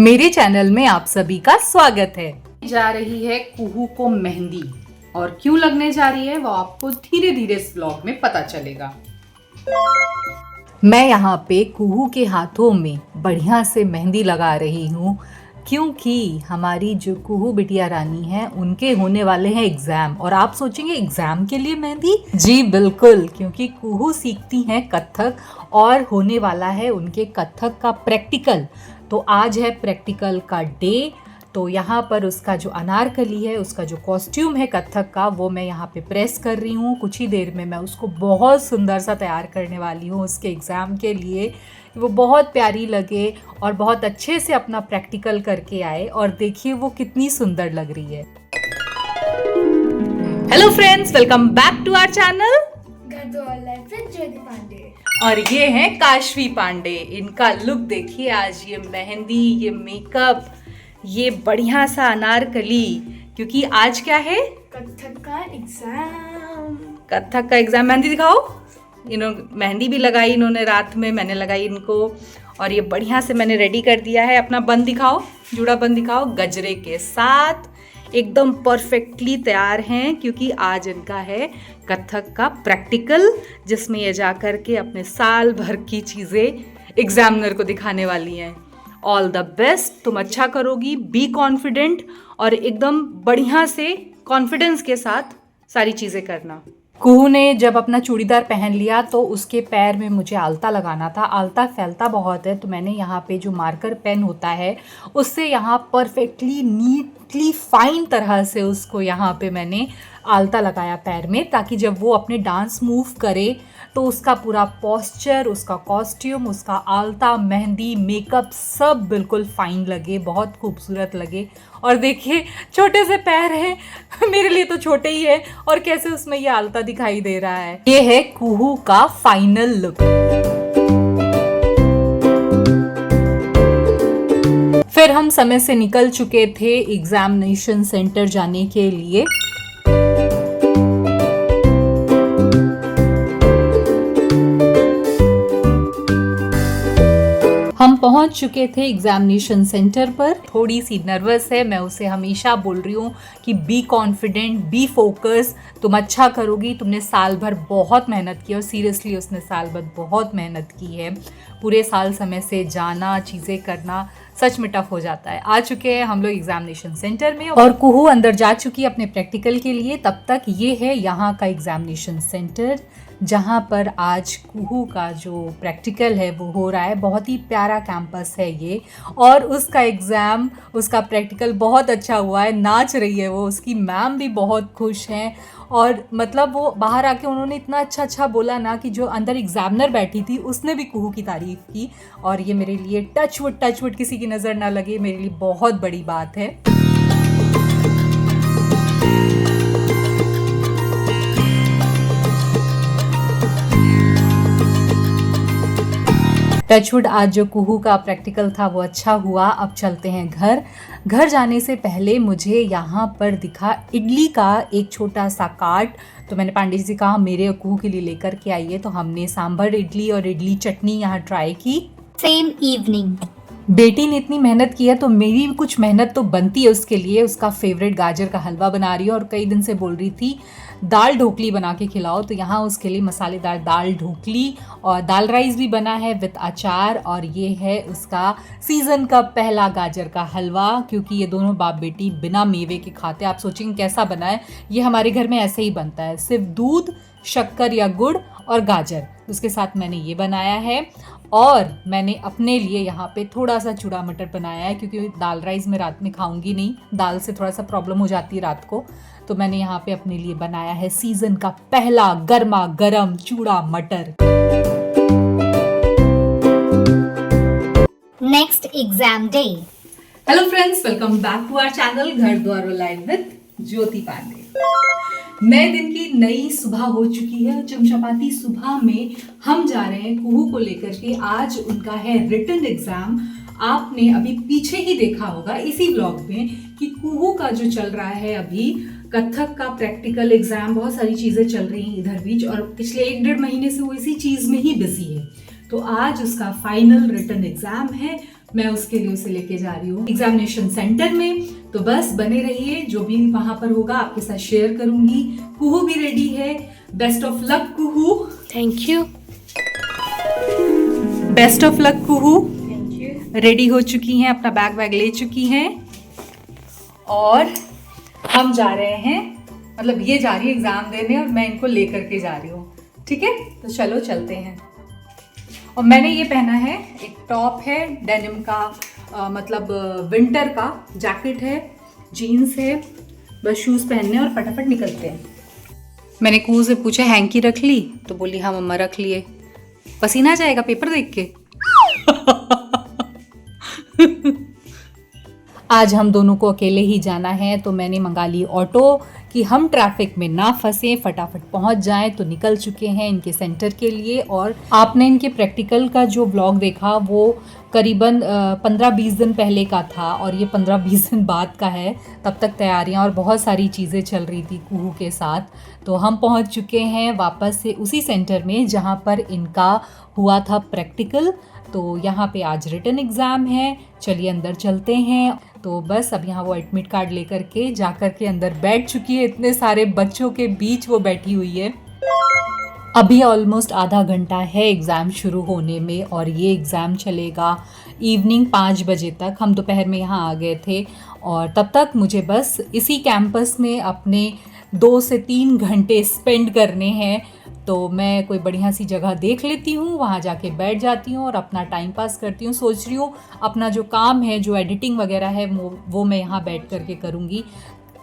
मेरे चैनल में आप सभी का स्वागत है। जा रही है कुहू को मेहंदी और क्यों लगने जा रही है वो आपको धीरे धीरे इस ब्लॉग में पता चलेगा। मैं यहाँ पे कुहू के हाथों में बढ़िया से मेहंदी लगा रही हूँ क्योंकि हमारी जो कुहू बिटिया रानी है उनके होने वाले हैं एग्जाम। और आप सोचेंगे एग्जाम के लिए मेहंदी? जी बिल्कुल, क्योंकि कुहू सीखती हैं कथक और होने वाला है उनके कथक का प्रैक्टिकल। तो आज है प्रैक्टिकल का डे। तो यहाँ पर उसका जो अनारकली है, उसका जो कॉस्ट्यूम है कथक का, वो मैं यहाँ पे प्रेस कर रही हूँ। कुछ ही देर में मैं उसको बहुत सुंदर सा तैयार करने वाली हूँ उसके एग्ज़ाम के लिए, वो बहुत प्यारी लगे और बहुत अच्छे से अपना प्रैक्टिकल करके आए। और देखिए वो कितनी सुंदर लग रही है। Hello friends, welcome back to our channel Jyoti Pandey. और ये हैं काशवी पांडे। इनका लुक देखिए आज, ये मेहंदी, ये मेकअप, ये बढ़िया सा अनारकली, क्योंकि आज क्या है? कथक का एग्जाम। कथक का एग्जाम। मेहंदी दिखाओ। मेहंदी भी लगाई इन्होंने रात में, मैंने लगाई इनको। और ये बढ़िया से मैंने रेडी कर दिया है। अपना बन दिखाओ, जूड़ा बन दिखाओ, गजरे के साथ एकदम परफेक्टली तैयार हैं, क्योंकि आज इनका है कथक का प्रैक्टिकल, जिसमें ये जा कर के अपने साल भर की चीज़ें एग्जामिनर को दिखाने वाली हैं। ऑल द बेस्ट, तुम अच्छा करोगी, बी कॉन्फिडेंट और एकदम बढ़िया से कॉन्फिडेंस के साथ सारी चीज़ें करना। कुहू ने जब अपना चूड़ीदार पहन लिया तो उसके पैर में मुझे आलता लगाना था। आलता फैलता बहुत है, तो मैंने यहाँ पे जो मार्कर पेन होता है उससे यहाँ परफेक्टली नीटली फाइन तरह से उसको यहाँ पे मैंने आलता लगाया पैर में, ताकि जब वो अपने डांस मूव करे तो उसका पूरा पोस्चर, उसका कॉस्ट्यूम, उसका आलता, मेहंदी, मेकअप सब बिल्कुल फाइन लगे, बहुत खूबसूरत लगे। और देखिए छोटे से पैर हैं, मेरे लिए तो छोटे ही है, और कैसे उसमें ये आलता दिखाई दे रहा है। ये है कुहू का फाइनल लुक। फिर हम समय से निकल चुके थे एग्जामिनेशन सेंटर जाने के लिए। हम पहुंच चुके थे एग्जामिनेशन सेंटर पर। थोड़ी सी नर्वस है, मैं उसे हमेशा बोल रही हूँ कि बी कॉन्फिडेंट, बी फोकस, तुम अच्छा करोगी। तुमने साल भर बहुत मेहनत की, और सीरियसली उसने साल भर बहुत मेहनत की है। पूरे साल समय से जाना, चीज़ें करना सच में टफ हो जाता है। आ चुके हैं हम लोग एग्जामिनेशन सेंटर में और कुहू अंदर जा चुकी है अपने प्रैक्टिकल के लिए। तब तक ये है यहाँ का एग्जामिनेशन सेंटर, जहाँ पर आज कुहू का जो प्रैक्टिकल है वो हो रहा है। बहुत ही प्यारा कैंपस है ये, और उसका एग्ज़ाम, उसका प्रैक्टिकल बहुत अच्छा हुआ है। नाच रही है वो, उसकी मैम भी बहुत खुश हैं। और मतलब वो बाहर आके उन्होंने इतना अच्छा बोला ना कि जो अंदर एग्जामिनर बैठी थी उसने भी कुहू की तारीफ़ की। और ये मेरे लिए टच वुड किसी की नज़र ना लगे, मेरे लिए बहुत बड़ी बात है। टचवुड, आज जो कुहू का प्रैक्टिकल था वो अच्छा हुआ। अब चलते हैं घर जाने से पहले मुझे यहाँ पर दिखा इडली का एक छोटा सा कार्ट। तो मैंने पांडे जी से कहा मेरे और कुहू के लिए लेकर के आइए। तो हमने सांभर इडली और इडली चटनी यहाँ ट्राई की। Same evening. बेटी ने इतनी मेहनत की है तो मेरी भी कुछ मेहनत तो बनती है उसके लिए। उसका फेवरेट गाजर का हलवा बना रही है, और कई दिन से बोल रही थी दाल ढोकली बना के खिलाओ। तो यहाँ उसके लिए मसालेदार दाल ढोकली और दाल राइस भी बना है विद अचार। और ये है उसका सीज़न का पहला गाजर का हलवा, क्योंकि ये दोनों बाप बेटी बिना मेवे के खाते। आप सोचेंगे कैसा बना है? ये हमारे घर में ऐसे ही बनता है, सिर्फ दूध, शक्कर या गुड़ और गाजर, उसके साथ मैंने ये बनाया है। और मैंने अपने लिए यहाँ पे थोड़ा सा चूड़ा मटर बनाया है, क्योंकि दाल राइस मैं रात में खाऊंगी नहीं, दाल से थोड़ा सा प्रॉब्लम हो जाती है रात को। तो मैंने यहाँ पे अपने लिए बनाया है सीजन का पहला गर्मा गर्म चूड़ा मटर। Next exam day. Hello friends, welcome back to our channel Ghar Dwar live with ज्योति पांडे। नए दिन की नई सुबह हो चुकी है। चमचमाती सुबह में हम जा रहे हैं कुहू को लेकर के। आज उनका है रिटन एग्जाम। आपने अभी पीछे ही देखा होगा इसी व्लॉग में कि कुहू का जो चल रहा है अभी कथक का प्रैक्टिकल एग्जाम, बहुत सारी चीजें चल रही हैं इधर बीच, और पिछले 1-1.5 महीने से वो इसी चीज में ही बिजी है। तो आज उसका फाइनल रिटन एग्जाम है। मैं उसके लिए उसे लेके जा रही हूँ एग्जामिनेशन सेंटर में। तो बस बने रहिए, जो भी वहां पर होगा आपके साथ शेयर करूंगी। कुहू भी रेडी है। Best of luck Kuhu. Thank you. Best of luck Kuhu. Thank you. Ready हो चुकी हैं, अपना बैग वैग ले चुकी हैं और हम जा रहे हैं, मतलब ये जा रही है एग्जाम देने और मैं इनको लेकर के जा रही हूँ। ठीक है, तो चलो चलते हैं। और मैंने ये पहना है, एक टॉप है डेनिम का, मतलब विंटर का जैकेट है, जीन्स है, बस शूज़ पहनने और फटाफट निकलते हैं। मैंने कुहू से पूछा हैंकी रख ली, तो बोली हाँ मम्मा रख लिए। पसीना आ जाएगा पेपर देख के। आज हम दोनों को अकेले ही जाना है, तो मैंने मंगा ली ऑटो कि हम ट्रैफिक में ना फंसे, फटाफट पहुंच जाएं। तो निकल चुके हैं इनके सेंटर के लिए। और आपने इनके प्रैक्टिकल का जो व्लॉग देखा वो करीबन 15-20 दिन पहले का था और ये 15-20 दिन बाद का है। तब तक तैयारियां और बहुत सारी चीज़ें चल रही थी कुहू के साथ। तो हम पहुंच चुके हैं वापस से उसी सेंटर में जहां पर इनका हुआ था प्रैक्टिकल। तो यहाँ पे आज रिटन एग्ज़ाम है। चलिए अंदर चलते हैं। तो बस अब यहाँ वो एडमिट कार्ड लेकर के जाकर के अंदर बैठ चुकी है। इतने सारे बच्चों के बीच वो बैठी हुई है। अभी ऑलमोस्ट आधा घंटा है एग्ज़ाम शुरू होने में और ये एग्ज़ाम चलेगा इवनिंग 5 बजे तक। हम दोपहर में यहाँ आ गए थे और तब तक मुझे बस इसी कैंपस में अपने 2 से 3 घंटे स्पेंड करने हैं। तो मैं कोई बढ़िया सी जगह देख लेती हूँ, वहाँ जाके बैठ जाती हूँ और अपना टाइम पास करती हूँ। सोच रही हूँ अपना जो काम है, जो एडिटिंग वगैरह है, वो मैं यहाँ बैठ करके करूँगी।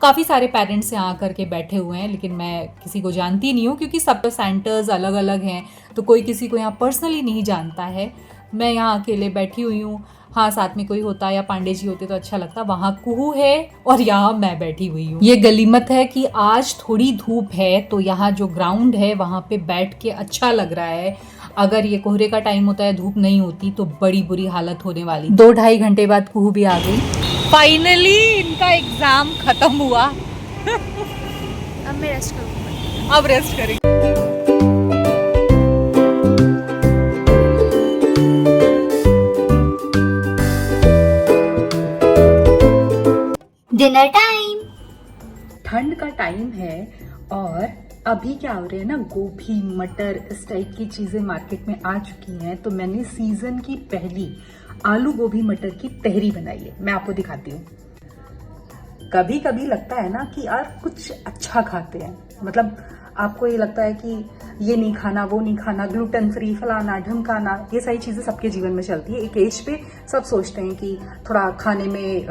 काफ़ी सारे पेरेंट्स यहाँ करके बैठे हुए हैं, लेकिन मैं किसी को जानती नहीं हूँ क्योंकि सब सेंटर्स अलग अलग हैं, तो कोई किसी को यहाँ पर्सनली नहीं जानता है। मैं यहाँ अकेले बैठी हुई हूँ। हाँ, साथ में कोई होता या पांडे जी होते तो अच्छा लगता। वहाँ कुहू है और यहाँ मैं बैठी हुई हूँ। ये गलीमत है कि आज थोड़ी धूप है, तो यहाँ जो ग्राउंड है वहाँ पे बैठ के अच्छा लग रहा है। अगर ये कोहरे का टाइम होता है, धूप नहीं होती, तो बड़ी बुरी हालत होने वाली। 2-2.5 घंटे बाद कुहू भी आ गई। फाइनली इनका एग्जाम खत्म हुआ। अब मैं रेस्ट करूँगी। अब रेस्ट करेंगे। Dinner time. ठंड का टाइम है और अभी क्या हो रहा है ना, गोभी मटर इस टाइप की चीजें मार्केट में आ चुकी हैं। तो मैंने सीजन की पहली आलू गोभी मटर की तहरी बनाई है, मैं आपको दिखाती हूँ। कभी कभी लगता है ना कि यार कुछ अच्छा खाते हैं, मतलब आपको ये लगता है कि ये नहीं खाना, वो नहीं खाना, ग्लूटेन फ्री, फलाना ढमकाना, ये सारी चीज़ें सबके जीवन में चलती है। एक एज पे सब सोचते हैं कि थोड़ा खाने में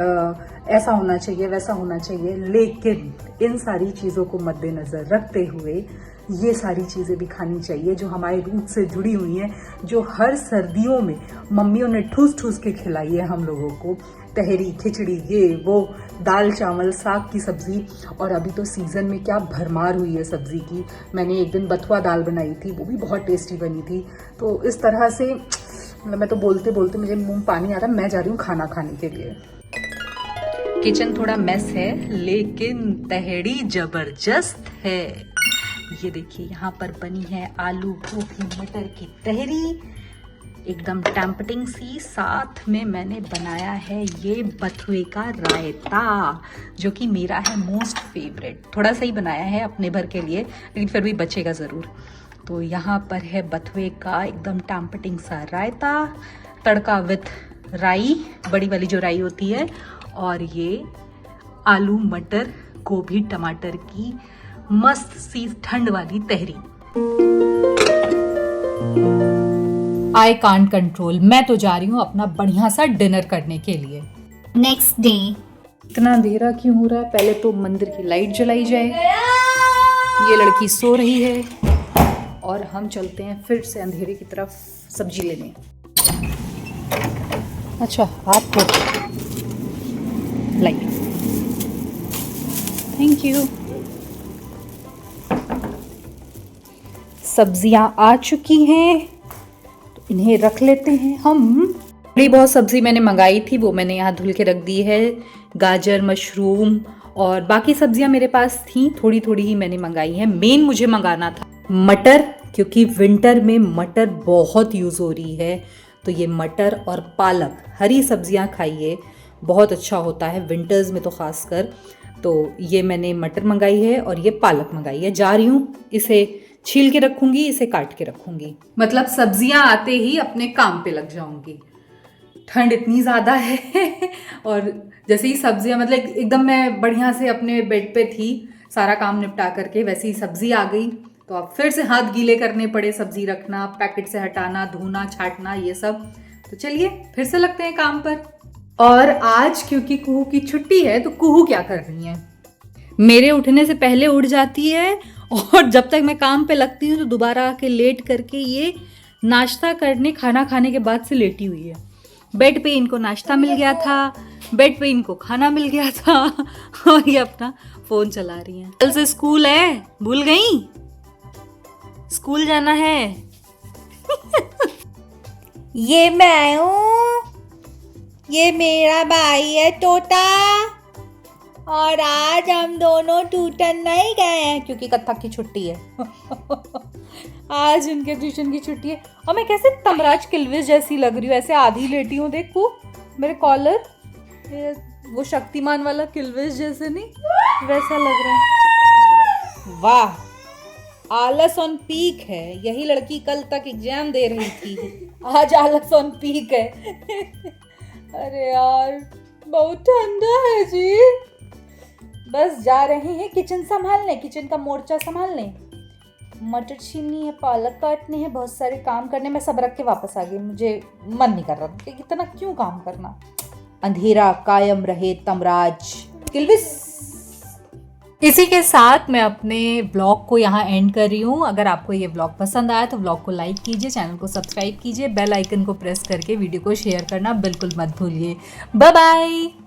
ऐसा होना चाहिए, वैसा होना चाहिए, लेकिन इन सारी चीज़ों को मद्देनज़र रखते हुए ये सारी चीज़ें भी खानी चाहिए जो हमारे रूट से जुड़ी हुई हैं, जो हर सर्दियों में मम्मियों ने ठूस ठूस के खिलाई है हम लोगों को। तहरी, खिचड़ी, ये वो, दाल चावल, साग की सब्जी, और अभी तो सीज़न में क्या भरमार हुई है सब्जी की। मैंने एक दिन बथुआ दाल बनाई थी, वो भी बहुत टेस्टी बनी थी। तो इस तरह से मतलब मैं तो बोलते बोलते मुझे मुंह पानी आ रहा है। मैं जा रही हूँ खाना खाने के लिए। किचन थोड़ा मेस है, लेकिन तहरी जबरदस्त है। ये देखिए यहाँ पर बनी है आलू गोभी मटर की तहरी, एकदम टैम्पटिंग सी। साथ में मैंने बनाया है ये बथुए का रायता, जो कि मेरा है मोस्ट फेवरेट। थोड़ा सा ही बनाया है अपने भर के लिए, लेकिन फिर भी बचेगा ज़रूर। तो यहाँ पर है बथुए का एकदम टैम्पटिंग सा रायता, तड़का विथ राई, बड़ी वाली जो राई होती है, और ये आलू मटर गोभी टमाटर की मस्त सी ठंड वाली तहरी। आई कांट कंट्रोल, मैं तो जा रही हूँ अपना बढ़िया सा डिनर करने के लिए। Next day. इतना अंधेरा क्यों हो रहा है? पहले तो मंदिर की लाइट जलाई जाए। ये लड़की सो रही है और हम चलते हैं फिर से अंधेरे की तरफ सब्जी लेने। अच्छा, आपको लाइट, थैंक यू। सब्जियां आ चुकी हैं, तो इन्हें रख लेते हैं हम। थोड़ी बहुत सब्जी मैंने मंगाई थी, वो मैंने यहाँ धुल के रख दी है। गाजर, मशरूम और बाकी सब्जियां मेरे पास थी, थोड़ी थोड़ी ही मैंने मंगाई है। मेन मुझे मंगाना था मटर, क्योंकि विंटर में मटर बहुत यूज़ हो रही है। तो ये मटर और पालक, हरी सब्जियां खाइए, बहुत अच्छा होता है विंटर्स में तो खासकर। तो ये मैंने मटर मंगाई है और ये पालक मंगाई है। जा रही हूँ, इसे छील के रखूँगी, इसे काट के रखूँगी, मतलब सब्जियां आते ही अपने काम पे लग जाऊँगी। ठंड इतनी ज़्यादा है और जैसे ही सब्जियां, मतलब एकदम मैं बढ़िया से अपने बेड पे थी सारा काम निपटा करके, वैसे ही सब्जी आ गई तो अब फिर से हाथ गीले करने पड़े, सब्जी रखना, पैकेट से हटाना, धोना, छाटना, ये सब। तो चलिए फिर से लगते हैं काम पर। और आज क्योंकि कुहू की छुट्टी है तो कुहू क्या कर रही है, मेरे उठने से पहले उठ जाती है और जब तक मैं काम पे लगती हूँ तो दोबारा आके लेट करके ये नाश्ता करने, खाना खाने के बाद से लेटी हुई है। बेड पे इनको नाश्ता मिल गया था, बेड पे इनको खाना मिल गया था और ये अपना फोन चला रही हैं। कल से स्कूल है, भूल गई? स्कूल जाना है। ये मैं हूँ, ये मेरा भाई है तोता, और आज हम दोनों ट्यूशन नहीं गए हैं क्योंकि कथक की छुट्टी है। आज इनके ट्यूशन की छुट्टी है और मैं कैसे तमराज किल्विस जैसी लग रही हूँ, ऐसे आधी लेटी हूँ। देखो मेरे कॉलर, वो शक्तिमान वाला किल्विस जैसे नहीं, वैसा लग रहा है। वाह, आलस ऑन पीक है। यही लड़की कल तक एग्जाम दे रही थी, आज आलस ऑन पीक है। अरे यार बहुत ठंडा है जी। बस जा रहे हैं किचन संभालने, किचन का मोर्चा संभालने। मटर छीलनी है, पालक काटनी है, बहुत सारे काम करने। मैं सब रख के वापस आ गई, मुझे मन नहीं कर रहा था कि इतना क्यों काम करना। अंधेरा कायम रहे तमराज किल्विस। इसी के साथ मैं अपने ब्लॉग को यहाँ एंड कर रही हूँ। अगर आपको ये ब्लॉग पसंद आया तो ब्लॉग को लाइक कीजिए, चैनल को सब्सक्राइब कीजिए, बेल आइकन को प्रेस करके वीडियो को शेयर करना बिल्कुल मत भूलिए। Bye bye.